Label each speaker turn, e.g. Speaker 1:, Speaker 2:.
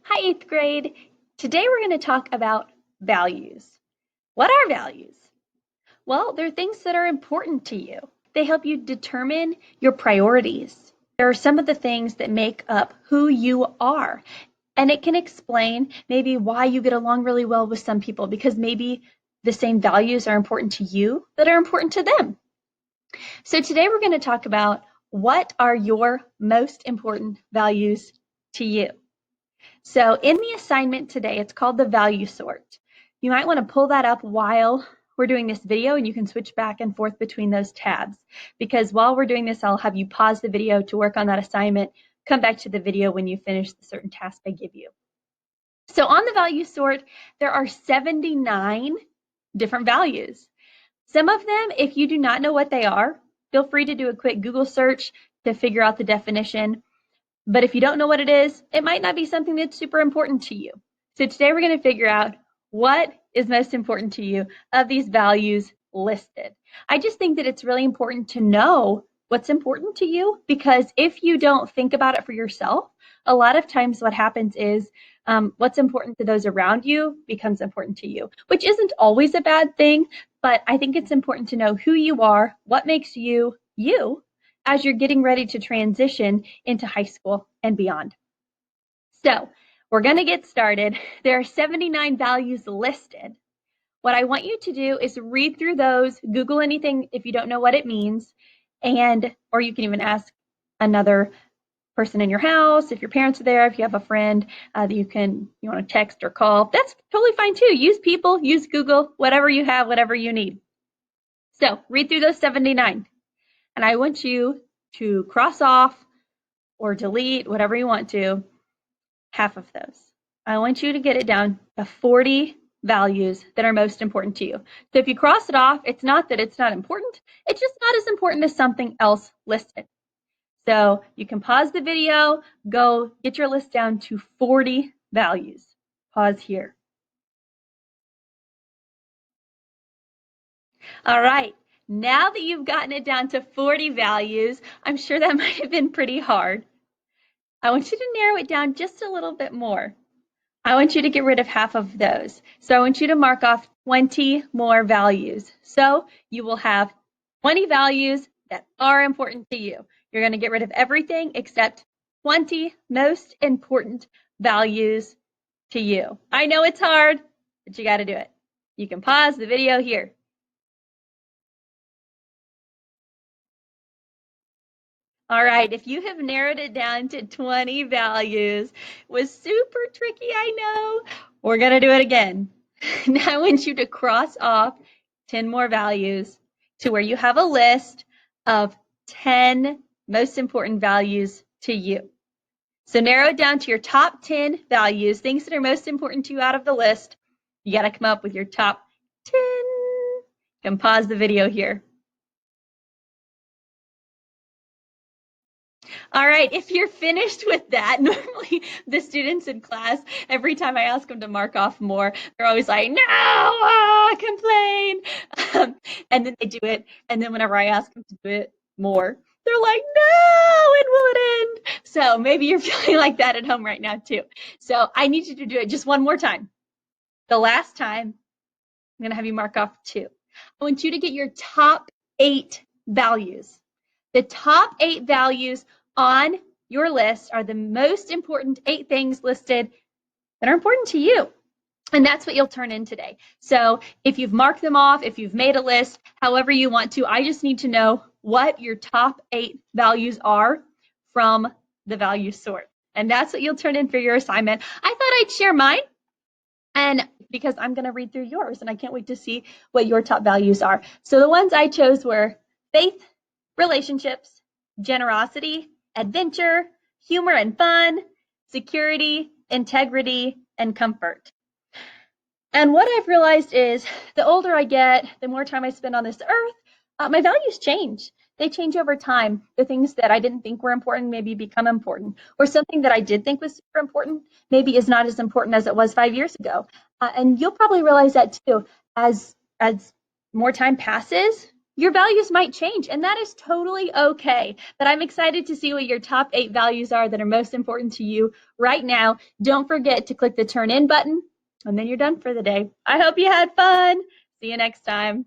Speaker 1: Hi, 8th grade. Today we're going to talk about values. What are values? Well, they're things that are important to you. They help you determine your priorities. There are some of the things that make up who you are. And it can explain maybe why you get along really well with some people because maybe the same values are important to you that are important to them. So today we're going to talk about what are your most important values to you. So in the assignment today, it's called the value sort. You might want to pull that up while we're doing this video, and you can switch back and forth between those tabs. Because while we're doing this, I'll have you pause the video to work on that assignment, come back to the video when you finish the certain task I give you. So on the value sort, there are 79 different values. Some of them, if you do not know what they are, feel free to do a quick Google search to figure out the definition. But if you don't know what it is, it might not be something that's super important to you. So today we're going to figure out what is most important to you of these values listed. I just think that it's really important to know what's important to you, because if you don't think about it for yourself, a lot of times what happens is what's important to those around you becomes important to you, which isn't always a bad thing, but I think it's important to know who you are, what makes you you, as you're getting ready to transition into high school and beyond. So we're going to get started. There are 79 values listed. What I want you to do is read through those, Google anything if you don't know what it means, or you can even ask another person in your house, if your parents are there, if you have a friend that you want to text or call. That's totally fine too. Use people, use Google, whatever you have, whatever you need. So read through those 79. And I want you to cross off or delete, whatever you want to, half of those. I want you to get it down to 40 values that are most important to you. So if you cross it off, it's not that it's not important, it's just not as important as something else listed. So you can pause the video, go get your list down to 40 values. Pause here. All right. Now that you've gotten it down to 40 values, I'm sure that might have been pretty hard. I want you to narrow it down just a little bit more. I want you to get rid of half of those. So I want you to mark off 20 more values. So you will have 20 values that are important to you. You're going to get rid of everything except 20 most important values to you. I know it's hard, but you got to do it. You can pause the video here. All right, if you have narrowed it down to 20 values, was super tricky, I know. We're going to do it again. Now I want you to cross off 10 more values to where you have a list of 10 most important values to you. So narrow it down to your top 10 values, things that are most important to you out of the list. You got to come up with your top 10. You can pause the video here. All right, if you're finished with that, normally the students in class, every time I ask them to mark off more, they're always like, no, complain. And then they do it. And then whenever I ask them to do it more, they're like, no, when will it end? So maybe you're feeling like that at home right now too. So I need you to do it just one more time. The last time, I'm going to have you mark off 2. I want you to get your top 8 values. The top 8 values on your list are the most important 8 things listed that are important to you. And that's what you'll turn in today. So if you've marked them off, if you've made a list, however you want to, I just need to know what your top 8 values are from the value sort. And that's what you'll turn in for your assignment. I thought I'd share mine, and because I'm going to read through yours, and I can't wait to see what your top values are. So the ones I chose were faith, relationships, generosity, adventure, humor and fun, security, integrity, and comfort. And what I've realized is the older I get, the more time I spend on this earth, my values change. They change over time. The things that I didn't think were important maybe become important, or something that I did think was super important maybe is not as important as it was 5 years ago. And you'll probably realize that too as more time passes. Your values might change, and that is totally okay. But I'm excited to see what your top 8 values are that are most important to you right now. Don't forget to click the turn in button, and then you're done for the day. I hope you had fun. See you next time.